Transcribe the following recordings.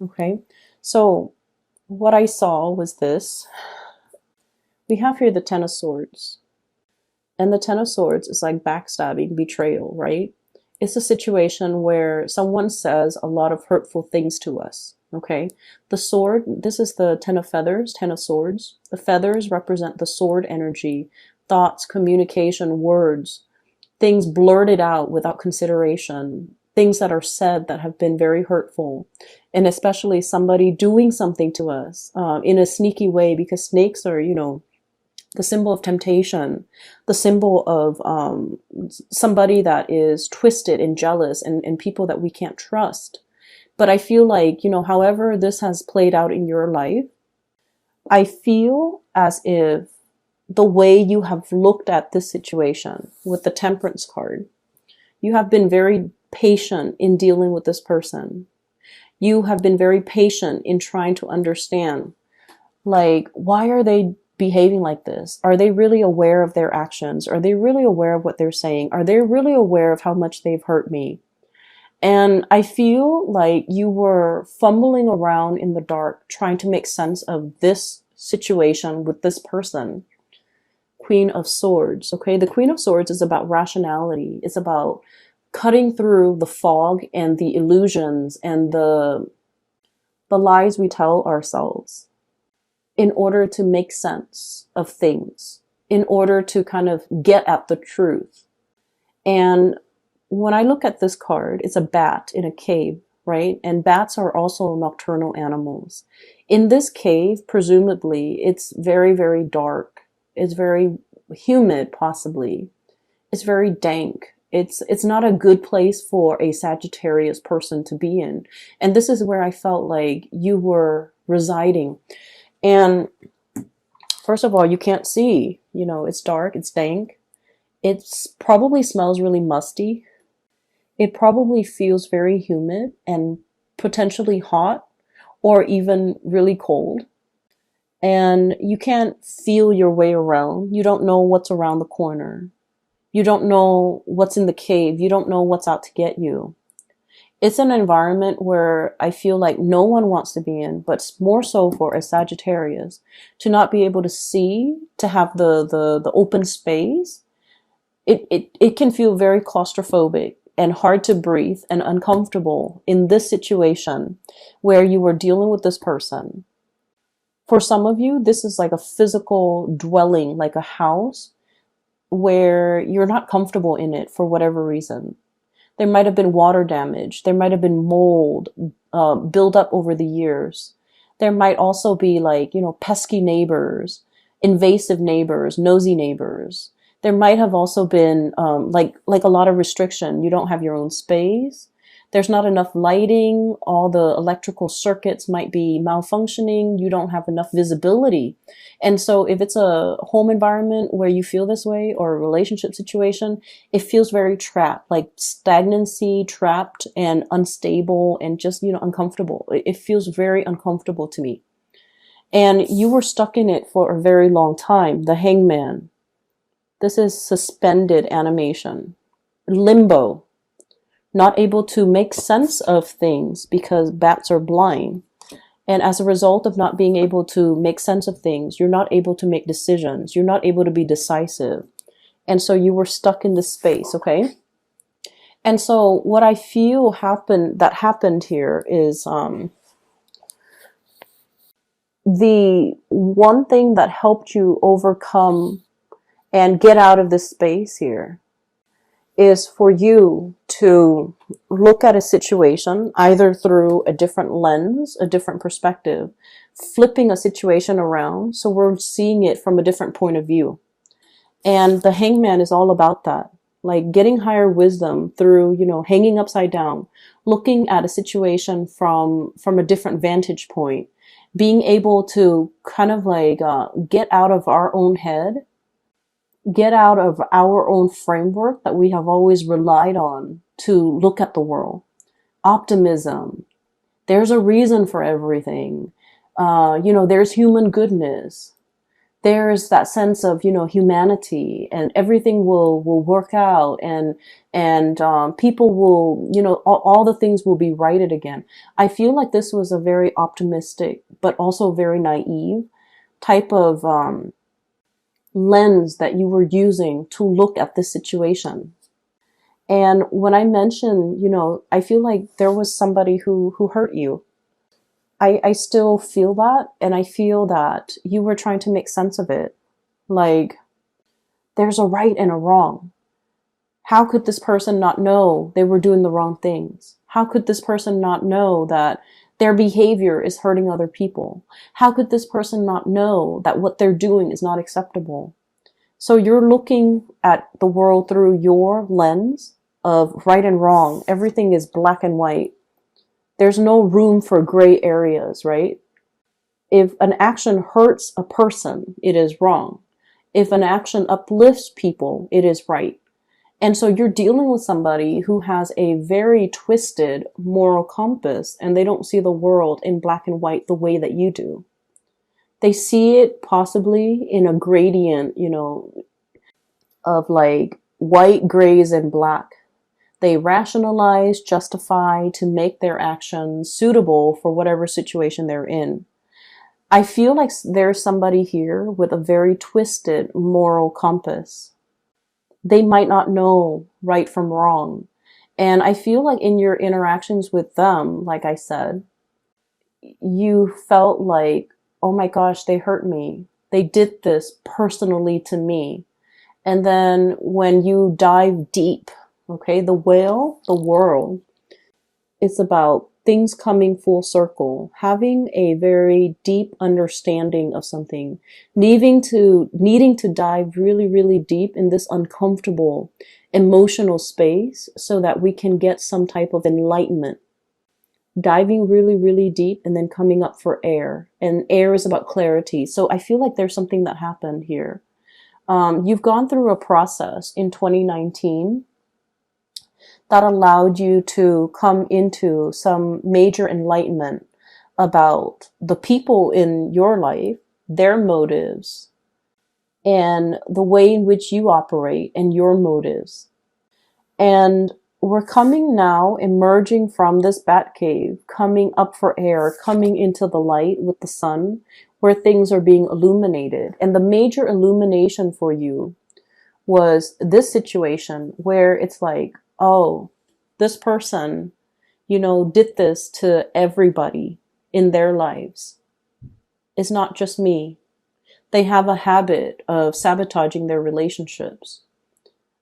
Okay, so what I saw was this. We have here the Ten of Swords. And the Ten of Swords is like backstabbing, betrayal, right? It's a situation where someone says a lot of hurtful things to us, okay? The sword, this is the Ten of Feathers, Ten of Swords. The feathers represent the sword energy, thoughts, communication, words, things blurted out without consideration, things that are said that have been very hurtful, and especially somebody doing something to us in a sneaky way, because snakes are, the symbol of temptation, the symbol of somebody that is twisted and jealous, and people that we can't trust. But I feel like, however this has played out in your life, I feel as if the way you have looked at this situation with the Temperance card, you have been very patient in dealing with this person. You have been very patient in trying to understand, like, why are they behaving like this? Are they really aware of their actions? Are they really aware of what they're saying? Are they really aware of how much they've hurt me? And I feel like you were fumbling around in the dark trying to make sense of this situation with this person. Queen of Swords, okay? The Queen of Swords is about rationality. It's about cutting through the fog and the illusions and the lies we tell ourselves in order to make sense of things, in order to kind of get at the truth. And when I look at this card, it's a bat in a cave, right? And bats are also nocturnal animals. In this cave, presumably, it's very, very dark. It's very humid, possibly. It's very dank. It's not a good place for a Sagittarius person to be in. And this is where I felt like you were residing. And first of all, you can't see, it's dark, it's dank. It probably smells really musty. It probably feels very humid and potentially hot or even really cold. And you can't feel your way around. You don't know what's around the corner. You don't know what's in the cave. You don't know what's out to get you. It's an environment where I feel like no one wants to be in, but more so for a Sagittarius to not be able to see, to have the open space. It can feel very claustrophobic and hard to breathe and uncomfortable in this situation where you were dealing with this person. For some of you, this is like a physical dwelling, like a house where you're not comfortable in it for whatever reason. There might have been water damage. There might have been mold build up over the years. There might also be like, pesky neighbors, invasive neighbors, nosy neighbors. There might have also been like a lot of restriction. You don't have your own space. There's not enough lighting. All the electrical circuits might be malfunctioning. You don't have enough visibility. And so if it's a home environment where you feel this way, or a relationship situation, it feels very trapped, like stagnancy, trapped and unstable and just, uncomfortable. It feels very uncomfortable to me. And you were stuck in it for a very long time. The Hangman. This is suspended animation. Limbo. Not able to make sense of things because bats are blind. And as a result of not being able to make sense of things, you're not able to make decisions. You're not able to be decisive. And so you were stuck in this space, okay? And so what I feel happened here is the one thing that helped you overcome and get out of this space here is for you to look at a situation either through a different lens, a different perspective, flipping a situation around so we're seeing it from a different point of view. And the Hangman is all about that, like getting higher wisdom through, hanging upside down, looking at a situation from a different vantage point, being able to kind of like get out of our own head, get out of our own framework that we have always relied on to look at the world. Optimism. There's a reason for everything. There's human goodness. there's that sense of, humanity, and everything will work out, and people will, all the things will be righted again. I feel like this was a very optimistic, but also very naive type of lens that you were using to look at this situation. And when I mention, I feel like there was somebody who hurt you. I still feel that, and I feel that you were trying to make sense of it. Like, there's a right and a wrong. How could this person not know they were doing the wrong things? How could this person not know that their behavior is hurting other people? How could this person not know that what they're doing is not acceptable? So you're looking at the world through your lens of right and wrong. Everything is black and white. There's no room for gray areas, right? If an action hurts a person, it is wrong. If an action uplifts people, it is right. And so you're dealing with somebody who has a very twisted moral compass, and they don't see the world in black and white the way that you do. They see it possibly in a gradient, of like white, grays, and black. They rationalize, justify to make their actions suitable for whatever situation they're in. I feel like there's somebody here with a very twisted moral compass. They might not know right from wrong. And I feel like in your interactions with them, like I said, you felt like, oh my gosh, they hurt me. They did this personally to me. And then when you dive deep, okay, the world, it's about things coming full circle, having a very deep understanding of something, needing to dive really, really deep in this uncomfortable emotional space so that we can get some type of enlightenment. Diving really, really deep and then coming up for air. And air is about clarity. So I feel like there's something that happened here. You've gone through a process in 2019 that allowed you to come into some major enlightenment about the people in your life, their motives, and the way in which you operate and your motives. And we're coming now, emerging from this bat cave, coming up for air, coming into the light with the sun, where things are being illuminated. And the major illumination for you was this situation where it's like, oh, this person, did this to everybody in their lives. It's not just me. They have a habit of sabotaging their relationships.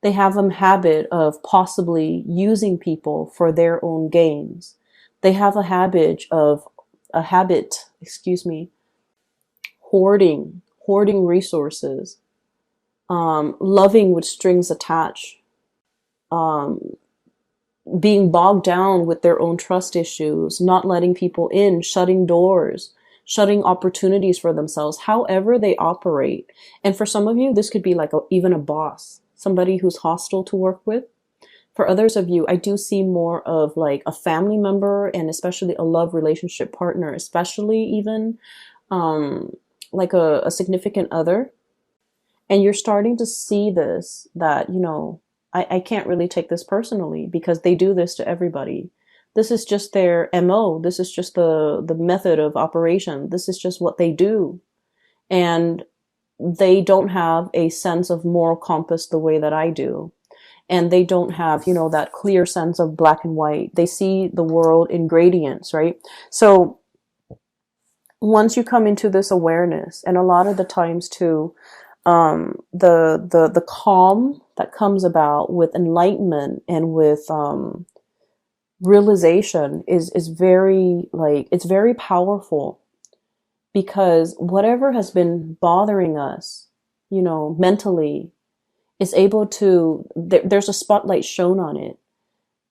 They have a habit of possibly using people for their own gains. They have a habit, hoarding resources, loving with strings attached, being bogged down with their own trust issues, not letting people in, shutting doors, shutting opportunities for themselves, however they operate. And for some of you, this could be like even a boss, somebody who's hostile to work with. For others of you, I do see more of like a family member, and especially a love relationship partner, especially even like a significant other. And you're starting to see this, that, I can't really take this personally because they do this to everybody. This is just their MO. This is just the method of operation. This is just what they do. And they don't have a sense of moral compass the way that I do. And they don't have, that clear sense of black and white. They see the world in gradients, right? So once you come into this awareness, and a lot of the times too, the calm that comes about with enlightenment and with realization is very, it's very powerful, because whatever has been bothering us, mentally, is able to, there's a spotlight shown on it,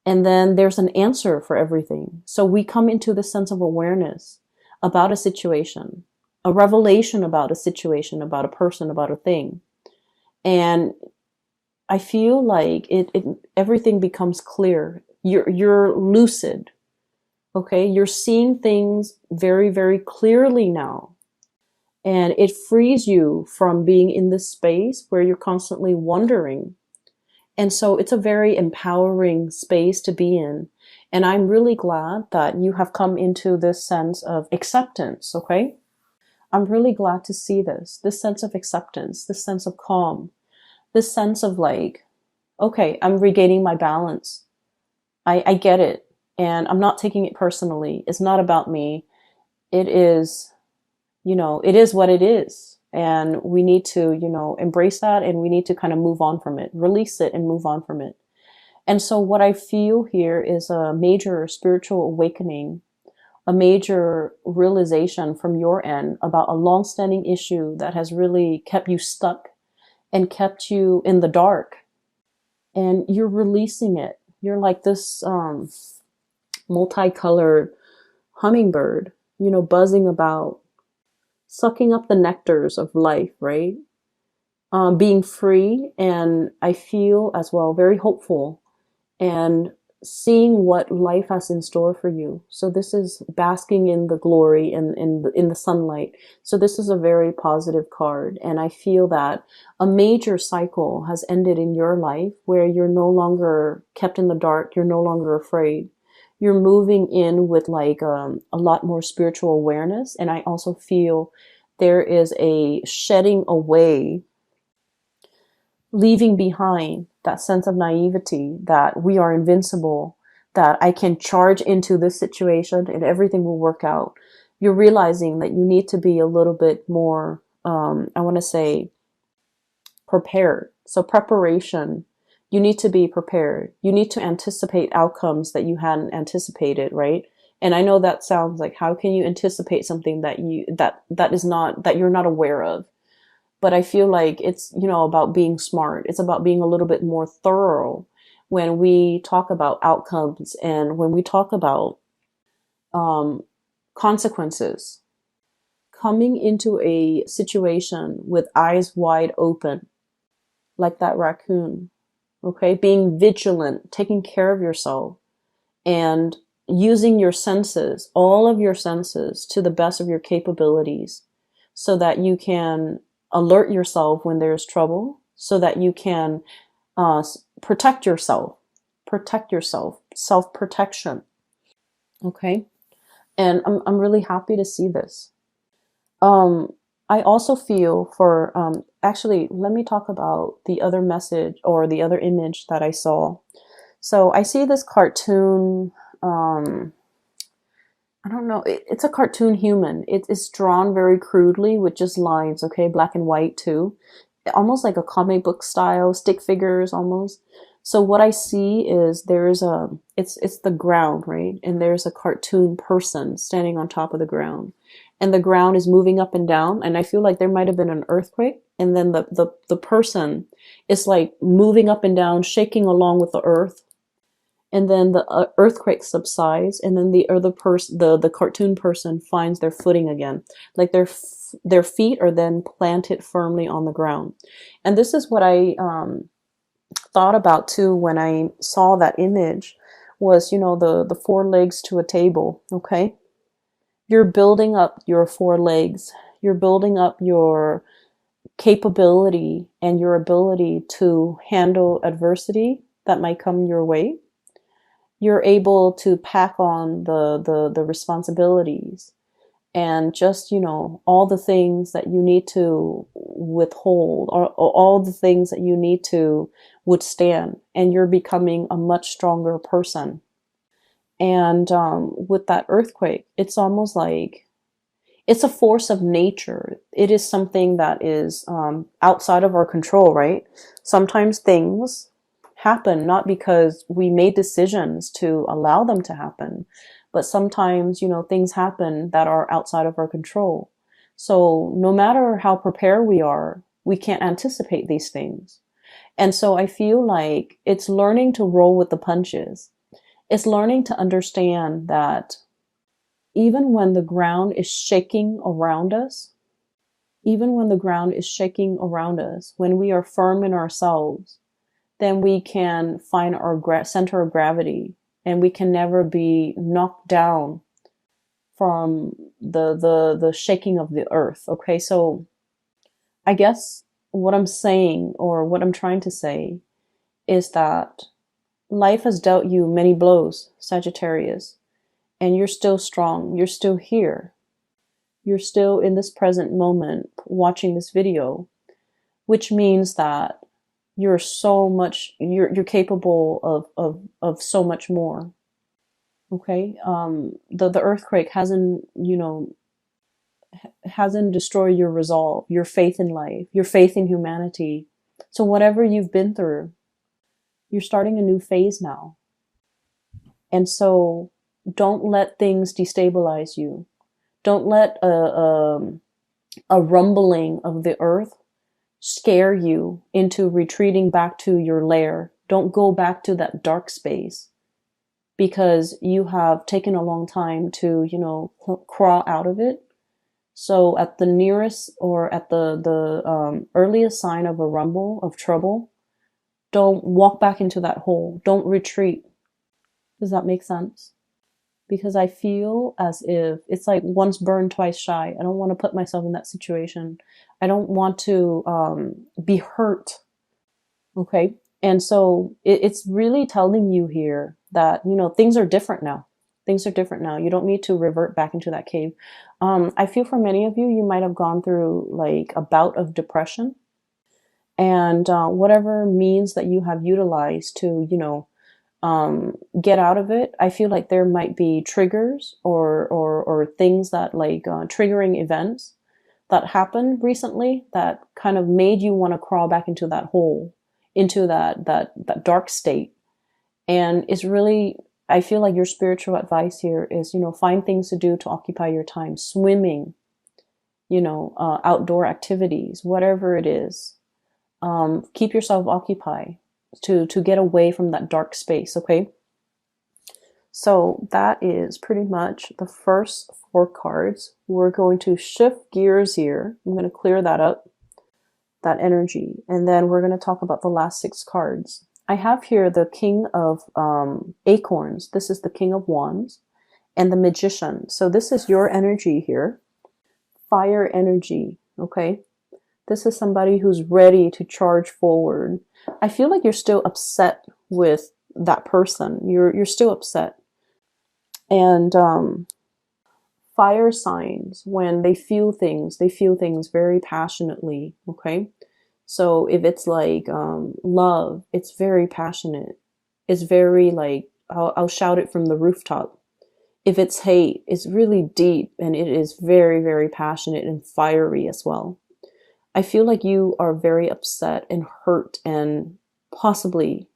and then there's an answer for everything. So we come into the sense of awareness about a situation, a revelation about a situation, about a person, about a thing. And I feel like everything becomes clear. You're lucid. Okay. You're seeing things very, very clearly now. And it frees you from being in this space where you're constantly wondering. And so it's a very empowering space to be in. And I'm really glad that you have come into this sense of acceptance, okay? I'm really glad to see this sense of acceptance, this sense of calm, this sense of like, okay, I'm regaining my balance. I get it. And I'm not taking it personally. It's not about me. It is, it is what it is. And we need to, embrace that, and we need to kind of move on from it, release it and move on from it. And so what I feel here is a major spiritual awakening, a major realization from your end about a long-standing issue that has really kept you stuck and kept you in the dark. And you're releasing it. You're like this multicolored hummingbird, buzzing about, sucking up the nectars of life, right? Being free. And I feel as well very hopeful and seeing what life has in store for you. So this is basking in the glory and in the sunlight. So this is a very positive card. And I feel that a major cycle has ended in your life where you're no longer kept in the dark. You're no longer afraid. You're moving in with like a lot more spiritual awareness. And I also feel there is a shedding away, leaving behind that sense of naivety that we are invincible, that I can charge into this situation and everything will work out. You're realizing that you need to be a little bit more, I want to say, prepared. So preparation, you need to be prepared. You need to anticipate outcomes that you hadn't anticipated, right? And I know that sounds like, how can you anticipate something that you're not aware of? But I feel like it's, about being smart. It's about being a little bit more thorough when we talk about outcomes and when we talk about consequences. Coming into a situation with eyes wide open, like that raccoon, okay? Being vigilant, taking care of yourself, and using your senses, all of your senses, to the best of your capabilities so that you can alert yourself when there's trouble, so that you can protect yourself, self-protection. Okay. And I'm really happy to see this. I also feel for, actually, let me talk about the other message or the other image that I saw. So I see this cartoon, I don't know. It's a cartoon human. It's drawn very crudely with just lines, okay? Black and white too. Almost like a comic book style, stick figures almost. So what I see is it's the ground, right? And there's a cartoon person standing on top of the ground. And the ground is moving up and down. And I feel like there might have been an earthquake. And then the person is like moving up and down, shaking along with the earth. And then the earthquake subsides, and then the cartoon person finds their footing again. Like their feet are then planted firmly on the ground. And this is what I thought about too when I saw that image was, the four legs to a table, okay? You're building up your four legs. You're building up your capability and your ability to handle adversity that might come your way. You're able to pack on the responsibilities and just, all the things that you need to withhold, or all the things that you need to withstand. And you're becoming a much stronger person. And with that earthquake, it's almost like it's a force of nature. It is something that is outside of our control, right? Sometimes things happen not because we made decisions to allow them to happen, but sometimes, things happen that are outside of our control. So no matter how prepared we are, we can't anticipate these things. And so I feel like it's learning to roll with the punches. It's learning to understand that even when the ground is shaking around us, when we are firm in ourselves, then we can find our center of gravity, and we can never be knocked down from the shaking of the earth. Okay, so I guess what I'm saying, or what I'm trying to say, is that life has dealt you many blows, Sagittarius, and you're still strong. You're still here. You're still in this present moment watching this video, which means that you're so much, you're capable of so much more. Okay. The earthquake hasn't, hasn't destroyed your resolve, your faith in life, your faith in humanity. So whatever you've been through, you're starting a new phase now. And so don't let things destabilize you. Don't let a rumbling of the earth scare you into retreating back to your lair. Don't go back to that dark space, because you have taken a long time to, crawl out of it. So at the nearest, or at the earliest sign of a rumble, of trouble, don't walk back into that hole. Don't retreat. Does that make sense? Because I feel as if it's like once burned, twice shy. I don't want to put myself in that situation. I don't want to be hurt. Okay. And so it's really telling you here that, things are different now. Things are different now. You don't need to revert back into that cave. I feel for many of you, you might have gone through like a bout of depression, and whatever means that you have utilized to, get out of it. I feel like there might be triggers or things that like triggering events that happened recently that kind of made you want to crawl back into that hole, into that dark state. And it's really, I feel like your spiritual advice here is, find things to do to occupy your time. Swimming, outdoor activities, whatever it is. Keep yourself occupied to get away from that dark space. Okay. So that is pretty much the first 4 cards. We're going to shift gears here. I'm going to clear that up, that energy. And then we're going to talk about the last 6 cards. I have here the King of Acorns. This is the King of Wands, and the Magician. So this is your energy here. Fire energy. Okay. This is somebody who's ready to charge forward. I feel like you're still upset with that person. You're still upset. And fire signs, when they feel things very passionately. Okay. So if it's like love, it's very passionate. It's very like, I'll shout it from the rooftop. If it's hate, it's really deep, and it is very, very passionate and fiery as well. I feel like you are very upset and hurt, and possibly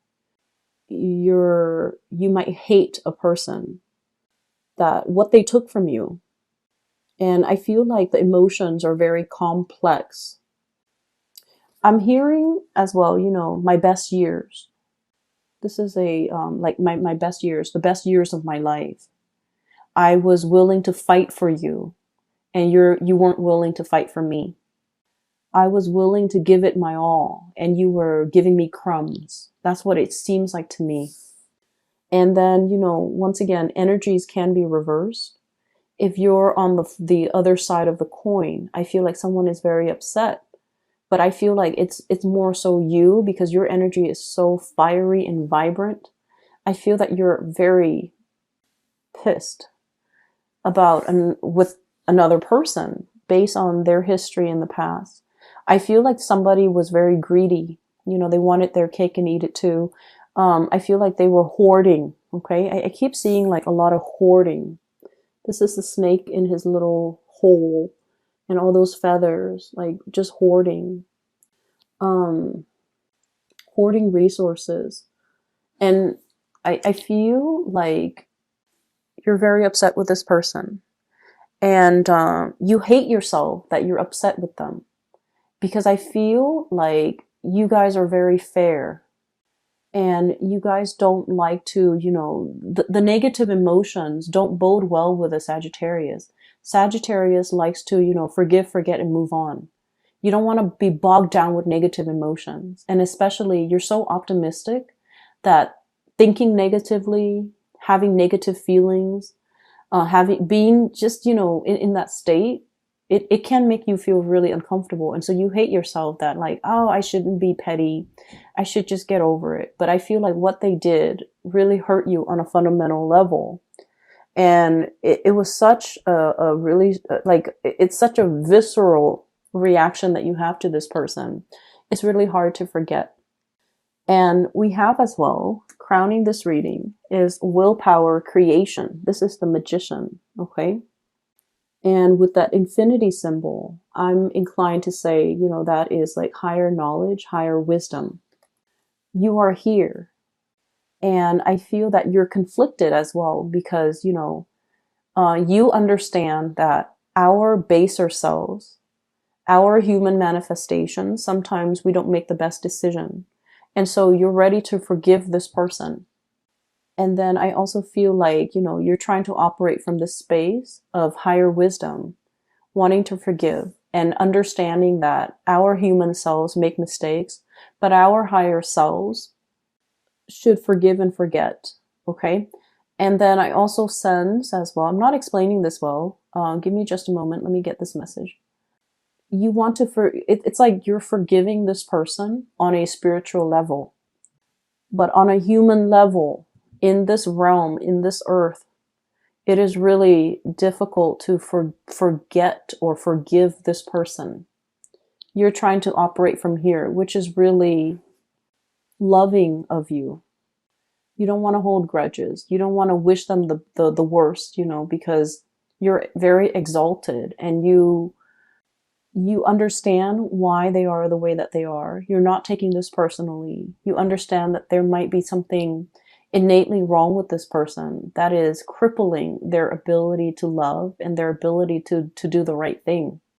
you might hate a person, that what they took from you. And I feel like the emotions are very complex. I'm hearing as well, my best years. This is a like my best years, the best years of my life. I was willing to fight for you, and you weren't willing to fight for me. I was willing to give it my all, and you were giving me crumbs. That's what it seems like to me. And then, once again, energies can be reversed. If you're on the other side of the coin, I feel like someone is very upset, but I feel like it's more so you, because your energy is so fiery and vibrant. I feel that you're very pissed about with another person based on their history in the past. I feel like somebody was very greedy. They wanted their cake and eat it too. I feel like they were hoarding. Okay. I keep seeing like a lot of hoarding. This is the snake in his little hole, and all those feathers, like just hoarding, hoarding resources. And I feel like you're very upset with this person, and you hate yourself that you're upset with them, because I feel like you guys are very fair, and you guys don't like to, the negative emotions don't bode well with a Sagittarius. Sagittarius likes to, forgive, forget, and move on. You don't want to be bogged down with negative emotions. And especially, you're so optimistic that thinking negatively, having negative feelings, Being just, in that state, it can make you feel really uncomfortable. And so you hate yourself that like, oh, I shouldn't be petty. I should just get over it. But I feel like what they did really hurt you on a fundamental level. And it was such a really, like, it's such a visceral reaction that you have to this person. It's really hard to forget. And we have as well, crowning this reading is willpower creation. This is the magician, okay? And with that infinity symbol, I'm inclined to say, that is like higher knowledge, higher wisdom. You are here. And I feel that you're conflicted as well because, you understand that our baser selves, our human manifestations, sometimes we don't make the best decision. And so you're ready to forgive this person. And then I also feel like, you're trying to operate from this space of higher wisdom, wanting to forgive and understanding that our human selves make mistakes, but our higher selves should forgive and forget. Okay. And then I also sense as well, I'm not explaining this well. Give me just a moment. Let me get this message. You want to, it's like you're forgiving this person on a spiritual level, but on a human level, in this realm, in this earth, it is really difficult to forget or forgive this person. You're trying to operate from here, which is really loving of you. You don't want to hold grudges. You don't want to wish them the worst, because you're very exalted and you understand why they are the way that they are. You're not taking this personally. You understand that there might be something innately wrong with this person that is crippling their ability to love and their ability to do the right thing.